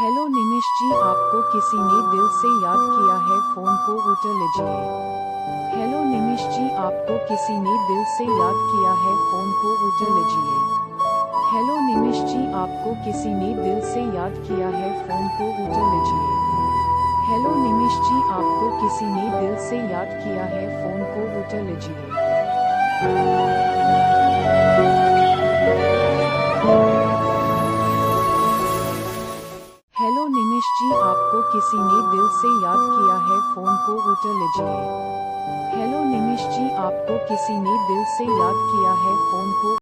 Hello निमिष जी, आपको किसी ने दिल से याद किया है, फोन को उठा लीजिए। हेलो निमिष जी, आपको किसी ने दिल से याद किया है, फोन को उठा लीजिए। हेलो निमिष जी, आपको किसी ने दिल से याद किया है, फोन को उठा लीजिए। हेलो निमिष जी, आपको किसी ने दिल से याद किया है, फोन को उठा लीजिए। हेलो निमिष जी, आपको किसी ने दिल से याद किया है, फोन को उठा लीजिए। हेलो निमिष जी, आपको किसी ने दिल से याद किया है, फोन को